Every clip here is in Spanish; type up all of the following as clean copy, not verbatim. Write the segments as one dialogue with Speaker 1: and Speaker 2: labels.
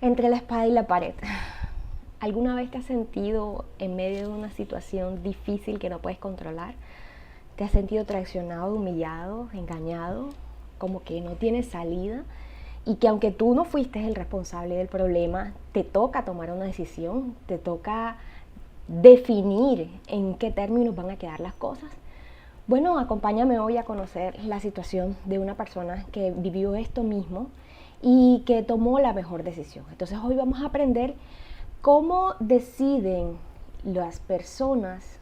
Speaker 1: Entre la espada y la pared. ¿Alguna vez te has sentido en medio de una situación difícil que no puedes controlar? ¿Te has sentido traicionado, humillado, engañado, como que no tienes salida? Y que aunque tú no fuiste el responsable del problema, te toca tomar una decisión, te toca definir en qué términos van a quedar las cosas. Bueno, acompáñame hoy a conocer la situación de una persona que vivió esto mismo y que tomó la mejor decisión. Entonces hoy vamos a aprender cómo deciden las personas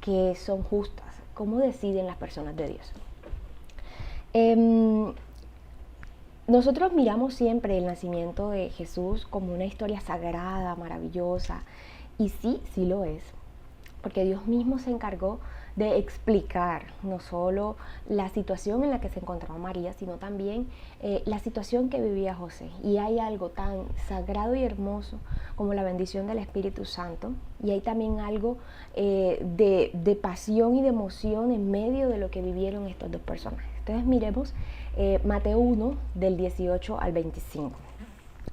Speaker 1: que son justas, cómo deciden las personas de Dios. Nosotros miramos siempre el nacimiento de Jesús como una historia sagrada, maravillosa, y sí, sí lo es, porque Dios mismo se encargó de explicar no solo la situación en la que se encontraba María, sino también la situación que vivía José. Y hay algo tan sagrado y hermoso como la bendición del Espíritu Santo, y hay también algo de pasión y de emoción en medio de lo que vivieron estos dos personajes. Entonces miremos Mateo 1, del 18 al 25.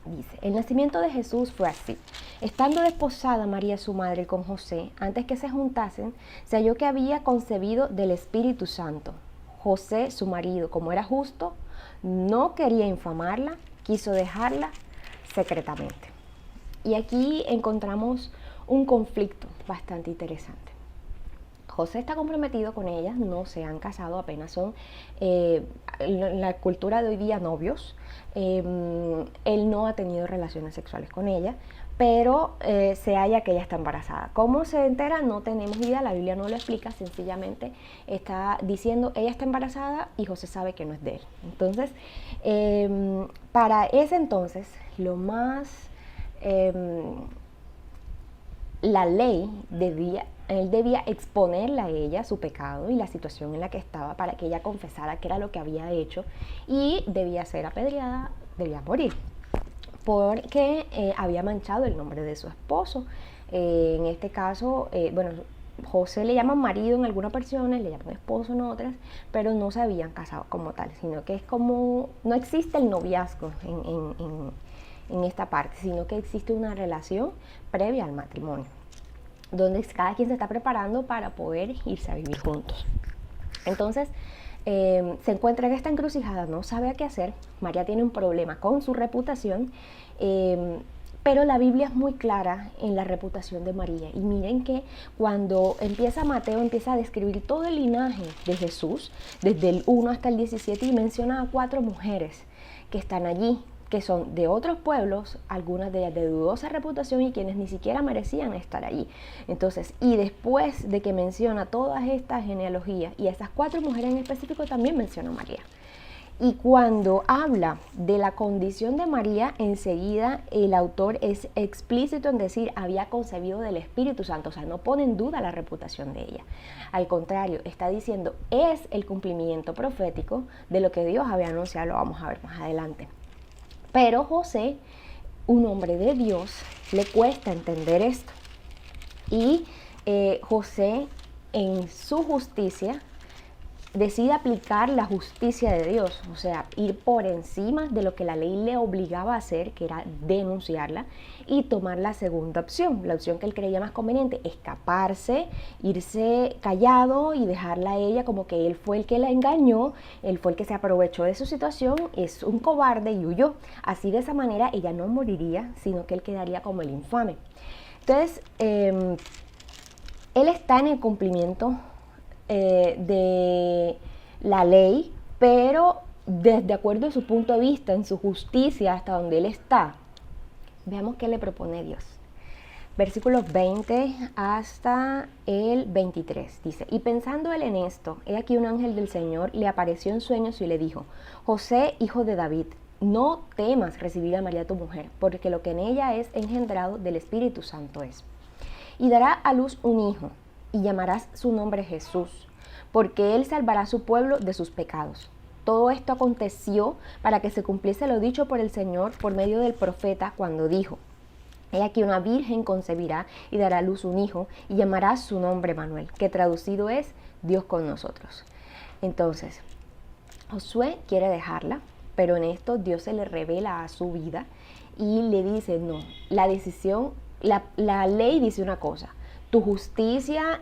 Speaker 1: Dice, el nacimiento de Jesús fue así. Estando desposada María su madre con José, antes que se juntasen, se halló que había concebido del Espíritu Santo. José, su marido, como era justo, no quería infamarla, quiso dejarla secretamente. Y aquí encontramos un conflicto bastante interesante. José está comprometido con ella, no se han casado, apenas son en la cultura de hoy día novios. Él no ha tenido relaciones sexuales con ella, pero se halla que ella está embarazada. ¿Cómo se entera? No tenemos idea, la Biblia no lo explica, sencillamente está diciendo ella está embarazada y José sabe que no es de él. Entonces, para ese entonces, la ley él debía exponerle a ella su pecado y la situación en la que estaba para que ella confesara que era lo que había hecho, y debía ser apedreada, debía morir, porque había manchado el nombre de su esposo. En este caso, José le llaman marido en algunas versiones, le llaman esposo en otras, pero no se habían casado como tal, sino que es como, no existe el noviazgo en esta parte, sino que existe una relación previa al matrimonio, donde cada quien se está preparando para poder irse a vivir juntos. Entonces, se encuentra en esta encrucijada, no sabe qué hacer. María tiene un problema con su reputación, pero la Biblia es muy clara en la reputación de María. Y miren que cuando Mateo empieza a describir todo el linaje de Jesús, desde el 1 hasta el 17, y menciona a 4 mujeres que están allí, que son de otros pueblos, algunas de ellas de dudosa reputación y quienes ni siquiera merecían estar allí. Entonces, y después de que menciona todas estas genealogías y a esas 4 mujeres en específico, también menciona a María. Y cuando habla de la condición de María, enseguida el autor es explícito en decir había concebido del Espíritu Santo, o sea, no pone en duda la reputación de ella. Al contrario, está diciendo es el cumplimiento profético de lo que Dios había anunciado, lo vamos a ver más adelante. Pero José, un hombre de Dios, le cuesta entender esto. Y José, en su justicia, decide aplicar la justicia de Dios, o sea, ir por encima de lo que la ley le obligaba a hacer, que era denunciarla, y tomar la segunda opción, la opción que él creía más conveniente, escaparse, irse callado y dejarla a ella como que él fue el que la engañó, él fue el que se aprovechó de su situación, es un cobarde y huyó. Así, de esa manera ella no moriría, sino que él quedaría como el infame. Entonces, él está en el cumplimiento de la ley, pero desde acuerdo a su punto de vista, en su justicia, hasta donde él está. Veamos qué le propone Dios. Versículos 20 hasta el 23 dice, y pensando él en esto, he aquí un ángel del Señor le apareció en sueños y le dijo, José, hijo de David, no temas recibir a María tu mujer, porque lo que en ella es engendrado del Espíritu Santo es. Y dará a luz un hijo, y llamarás su nombre Jesús, porque él salvará a su pueblo de sus pecados. Todo esto aconteció para que se cumpliese lo dicho por el Señor por medio del profeta cuando dijo, he aquí una virgen concebirá y dará a luz un hijo y llamará su nombre Manuel, que traducido es Dios con nosotros. Entonces, Josué quiere dejarla, pero en esto Dios se le revela a su vida y le dice, no, la decisión, la ley dice una cosa, tu justicia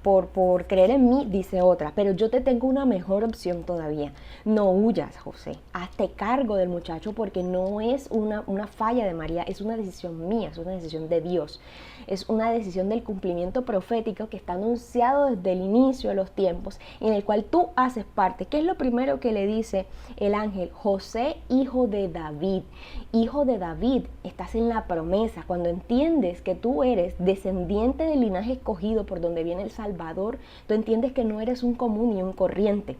Speaker 1: por creer en mí dice otra, pero yo te tengo una mejor opción todavía. No huyas, José, hazte cargo del muchacho porque no es una falla de María, es una decisión mía, es una decisión de Dios. Es una decisión del cumplimiento profético que está anunciado desde el inicio de los tiempos, en el cual tú haces parte. ¿Qué es lo primero que le dice el ángel? José, hijo de David. Hijo de David, estás en la promesa. Cuando entiendes que tú eres descendiente del linaje escogido por donde viene el Salvador, tú entiendes que no eres un común ni un corriente.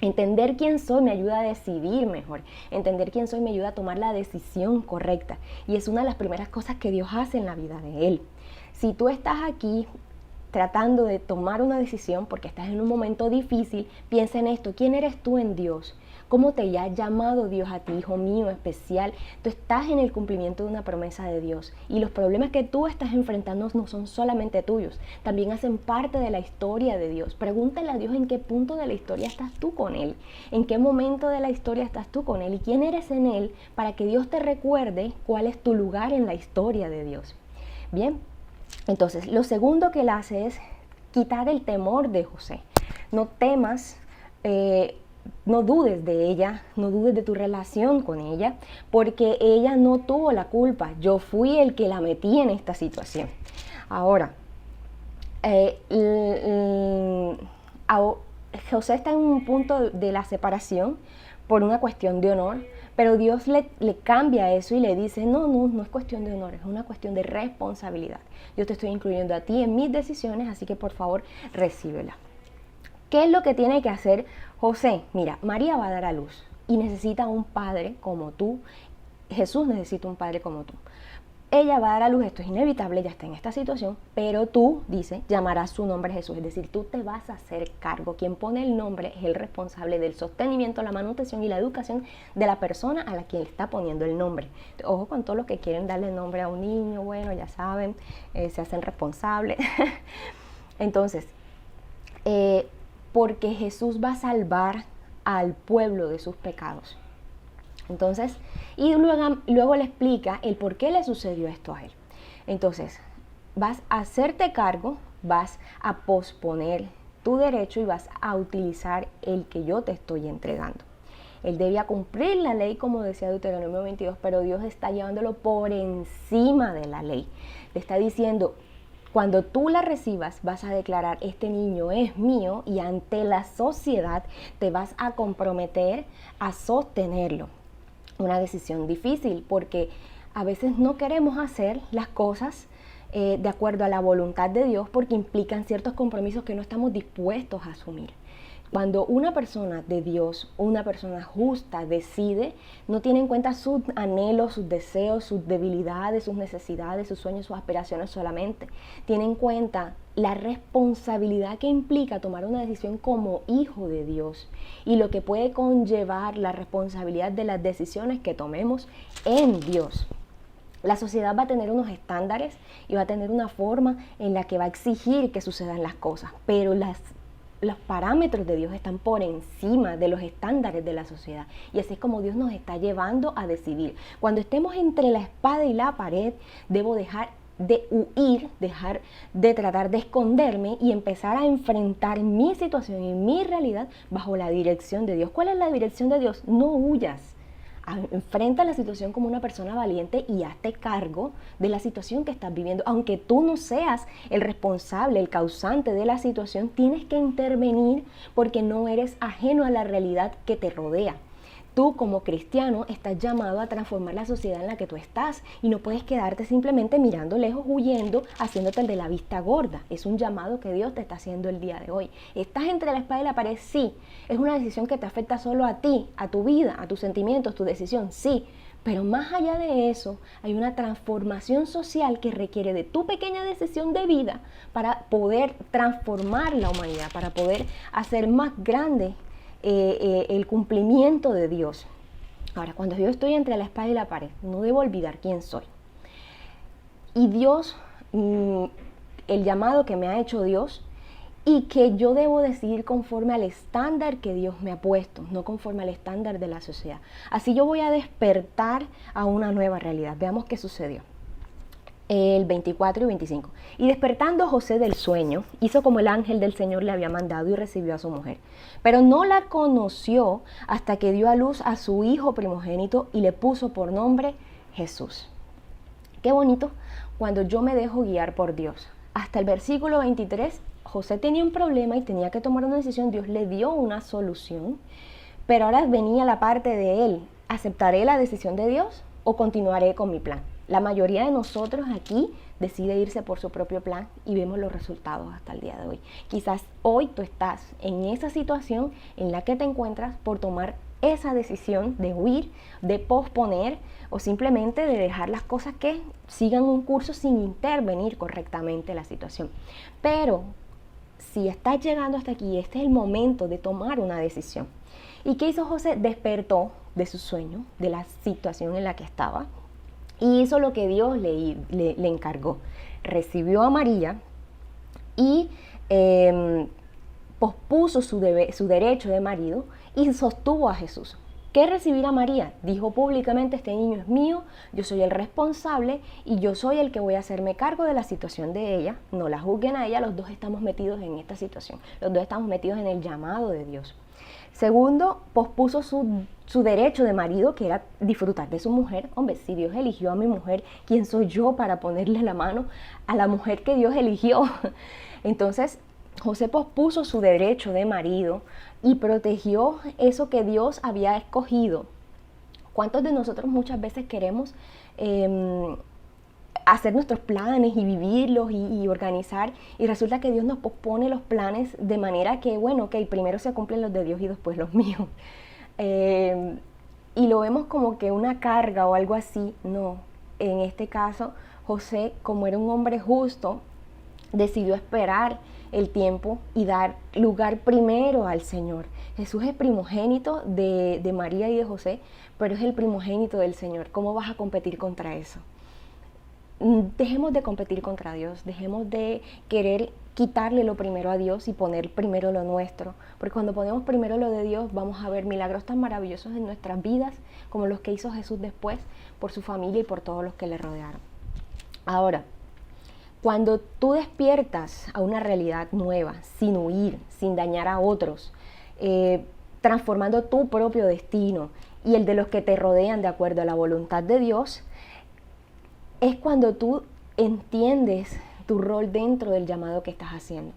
Speaker 1: Entender quién soy me ayuda a decidir mejor. Entender quién soy me ayuda a tomar la decisión correcta. Y es una de las primeras cosas que Dios hace en la vida de él. Si tú estás aquí tratando de tomar una decisión porque estás en un momento difícil, piensa en esto. ¿Quién eres tú en Dios? ¿Cómo te ha llamado Dios a ti, hijo mío especial? Tú estás en el cumplimiento de una promesa de Dios y los problemas que tú estás enfrentando no son solamente tuyos, también hacen parte de la historia de Dios. Pregúntale a Dios en qué punto de la historia estás tú con Él, en qué momento de la historia estás tú con Él y quién eres en Él para que Dios te recuerde cuál es tu lugar en la historia de Dios. Bien, entonces lo segundo que Él hace es quitar el temor de José. No temas, no dudes de ella, no dudes de tu relación con ella, porque ella no tuvo la culpa. Yo fui el que la metí en esta situación. Ahora, José está en un punto de la separación por una cuestión de honor, pero Dios le cambia eso y le dice, no es cuestión de honor, es una cuestión de responsabilidad. Yo te estoy incluyendo a ti en mis decisiones, así que por favor, recíbela. ¿Qué es lo que tiene que hacer José? Mira, María va a dar a luz y necesita un padre como tú. Jesús necesita un padre como tú. Ella va a dar a luz, esto es inevitable, ya está en esta situación, pero tú, dice, llamarás su nombre Jesús, es decir, tú te vas a hacer cargo. Quien pone el nombre es el responsable del sostenimiento, la manutención y la educación de la persona a la que le está poniendo el nombre. Ojo con todos los que quieren darle nombre a un niño, bueno, ya saben, se hacen responsables. Entonces, porque Jesús va a salvar al pueblo de sus pecados. Entonces, y luego le explica el por qué le sucedió esto a él. Entonces, vas a hacerte cargo, vas a posponer tu derecho y vas a utilizar el que yo te estoy entregando. Él debía cumplir la ley, como decía Deuteronomio 22, pero Dios está llevándolo por encima de la ley. Le está diciendo, cuando tú la recibas, vas a declarar, este niño es mío, y ante la sociedad te vas a comprometer a sostenerlo. Una decisión difícil porque a veces no queremos hacer las cosas de acuerdo a la voluntad de Dios porque implican ciertos compromisos que no estamos dispuestos a asumir. Cuando una persona de Dios, una persona justa decide, no tiene en cuenta sus anhelos, sus deseos, sus debilidades, sus necesidades, sus sueños, sus aspiraciones solamente. Tiene en cuenta la responsabilidad que implica tomar una decisión como hijo de Dios y lo que puede conllevar la responsabilidad de las decisiones que tomemos en Dios. La sociedad va a tener unos estándares y va a tener una forma en la que va a exigir que sucedan las cosas, pero los parámetros de Dios están por encima de los estándares de la sociedad. Y así es como Dios nos está llevando a decidir. Cuando estemos entre la espada y la pared, debo dejar de huir, dejar de tratar de esconderme y empezar a enfrentar mi situación y mi realidad bajo la dirección de Dios. ¿Cuál es la dirección de Dios? No huyas. Enfrenta la situación como una persona valiente y hazte cargo de la situación que estás viviendo. Aunque tú no seas el responsable, el causante de la situación, tienes que intervenir porque no eres ajeno a la realidad que te rodea. Tú como cristiano estás llamado a transformar la sociedad en la que tú estás y no puedes quedarte simplemente mirando lejos, huyendo, haciéndote el de la vista gorda. Es un llamado que Dios te está haciendo el día de hoy. ¿Estás entre la espada y la pared? Sí. ¿Es una decisión que te afecta solo a ti, a tu vida, a tus sentimientos, tu decisión? Sí. Pero más allá de eso, hay una transformación social que requiere de tu pequeña decisión de vida para poder transformar la humanidad, para poder hacer más grande el cumplimiento de Dios. Ahora, cuando yo estoy entre la espada y la pared, no debo olvidar quién soy. Y Dios, el llamado que me ha hecho Dios y que yo debo decidir conforme al estándar que Dios me ha puesto, no conforme al estándar de la sociedad. Así yo voy a despertar a una nueva realidad. Veamos qué sucedió. El 24 y 25. Y despertando José del sueño, hizo como el ángel del Señor le había mandado y recibió a su mujer. Pero no la conoció hasta que dio a luz a su hijo primogénito y le puso por nombre Jesús. Qué bonito cuando yo me dejo guiar por Dios. Hasta el versículo 23, José tenía un problema y tenía que tomar una decisión. Dios le dio una solución, pero ahora venía la parte de él. ¿Aceptaré la decisión de Dios o continuaré con mi plan? La mayoría de nosotros aquí decide irse por su propio plan y vemos los resultados hasta el día de hoy. Quizás hoy tú estás en esa situación en la que te encuentras por tomar esa decisión de huir, de posponer o simplemente de dejar las cosas que sigan un curso sin intervenir correctamente en la situación. Pero si estás llegando hasta aquí, este es el momento de tomar una decisión. ¿Y qué hizo José? Despertó de su sueño, de la situación en la que estaba, y hizo lo que Dios le encargó. Recibió a María y pospuso su derecho de marido y sostuvo a Jesús. ¿Qué recibir a María? Dijo públicamente: este niño es mío, yo soy el responsable y yo soy el que voy a hacerme cargo de la situación de ella. No la juzguen a ella, los dos estamos metidos en esta situación, los dos estamos metidos en el llamado de Dios. Segundo, pospuso su derecho de marido, que era disfrutar de su mujer. Hombre, si Dios eligió a mi mujer, ¿quién soy yo para ponerle la mano a la mujer que Dios eligió? Entonces, José pospuso su derecho de marido y protegió eso que Dios había escogido. ¿Cuántos de nosotros muchas veces queremos hacer nuestros planes y vivirlos y organizar, y resulta que Dios nos pospone los planes de manera que, bueno, ok, primero se cumplen los de Dios y después los míos? Y lo vemos como que una carga o algo así. No, en este caso José, como era un hombre justo, decidió esperar el tiempo y dar lugar primero al Señor. Jesús es primogénito de María y de José, pero es el primogénito del Señor. ¿Cómo vas a competir contra eso? Dejemos de competir contra Dios, dejemos de querer quitarle lo primero a Dios y poner primero lo nuestro, porque cuando ponemos primero lo de Dios vamos a ver milagros tan maravillosos en nuestras vidas como los que hizo Jesús después por su familia y por todos los que le rodearon. Ahora, cuando tú despiertas a una realidad nueva, sin huir, sin dañar a otros, transformando tu propio destino y el de los que te rodean de acuerdo a la voluntad de Dios, es cuando tú entiendes tu rol dentro del llamado que estás haciendo.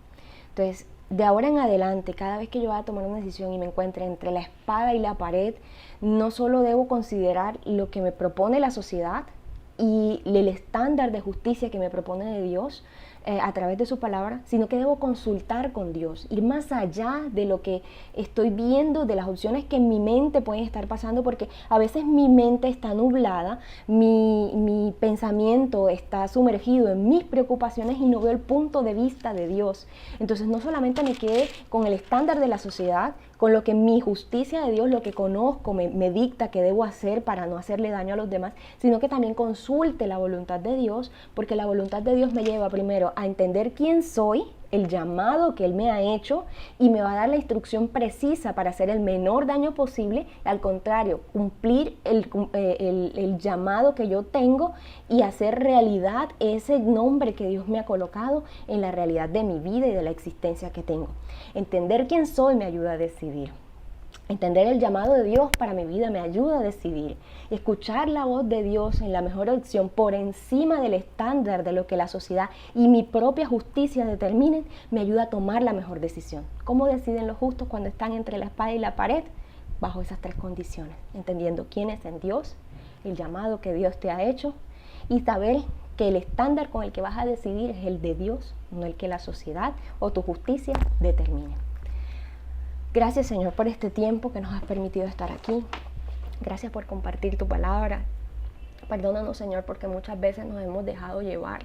Speaker 1: Entonces, de ahora en adelante, cada vez que yo vaya a tomar una decisión y me encuentre entre la espada y la pared, no solo debo considerar lo que me propone la sociedad y el estándar de justicia que me propone de Dios a través de su palabra, sino que debo consultar con Dios, ir más allá de lo que estoy viendo, de las opciones que en mi mente pueden estar pasando, porque a veces mi mente está nublada, mi pensamiento está sumergido en mis preocupaciones y no veo el punto de vista de Dios. Entonces no solamente me quede con el estándar de la sociedad, con lo que mi justicia de Dios, lo que conozco, me dicta que debo hacer para no hacerle daño a los demás, sino que también consulte la voluntad de Dios, porque la voluntad de Dios me lleva primero a entender quién soy, el llamado que Él me ha hecho, y me va a dar la instrucción precisa para hacer el menor daño posible, al contrario, cumplir el llamado que yo tengo y hacer realidad ese nombre que Dios me ha colocado en la realidad de mi vida y de la existencia que tengo. Entender quién soy me ayuda a decidir. Entender el llamado de Dios para mi vida me ayuda a decidir. Escuchar la voz de Dios en la mejor opción por encima del estándar de lo que la sociedad y mi propia justicia determinen me ayuda a tomar la mejor decisión. ¿Cómo deciden los justos cuando están entre la espada y la pared? Bajo esas tres condiciones, entendiendo quién es en Dios, el llamado que Dios te ha hecho y saber que el estándar con el que vas a decidir es el de Dios, no el que la sociedad o tu justicia determine. Gracias, Señor, por este tiempo que nos has permitido estar aquí. Gracias por compartir tu palabra. Perdónanos, Señor, porque muchas veces nos hemos dejado llevar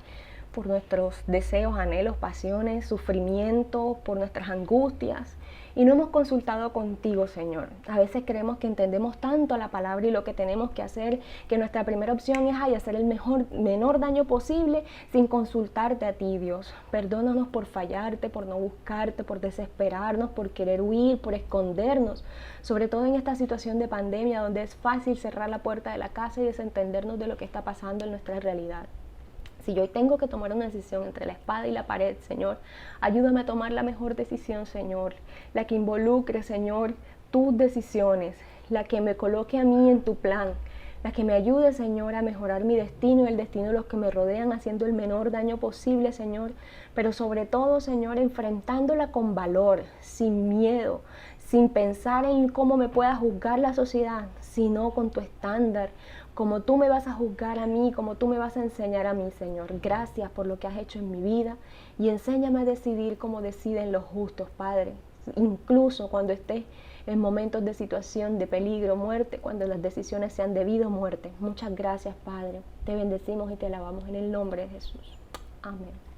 Speaker 1: por nuestros deseos, anhelos, pasiones, sufrimiento, por nuestras angustias. Y no hemos consultado contigo, Señor. A veces creemos que entendemos tanto la palabra y lo que tenemos que hacer, que nuestra primera opción es hacer el menor daño posible sin consultarte a ti, Dios. Perdónanos por fallarte, por no buscarte, por desesperarnos, por querer huir, por escondernos. Sobre todo en esta situación de pandemia donde es fácil cerrar la puerta de la casa y desentendernos de lo que está pasando en nuestra realidad. Si yo hoy tengo que tomar una decisión entre la espada y la pared, Señor, ayúdame a tomar la mejor decisión, Señor, la que involucre, Señor, tus decisiones, la que me coloque a mí en tu plan, la que me ayude, Señor, a mejorar mi destino y el destino de los que me rodean, haciendo el menor daño posible, Señor, pero sobre todo, Señor, enfrentándola con valor, sin miedo, sin pensar en cómo me pueda juzgar la sociedad, sino con tu estándar, como tú me vas a juzgar a mí, como tú me vas a enseñar a mí, Señor. Gracias por lo que has hecho en mi vida y enséñame a decidir como deciden los justos, Padre. Incluso cuando estés en momentos de situación de peligro, muerte, cuando las decisiones sean de vida o muerte. Muchas gracias, Padre. Te bendecimos y te alabamos en el nombre de Jesús. Amén.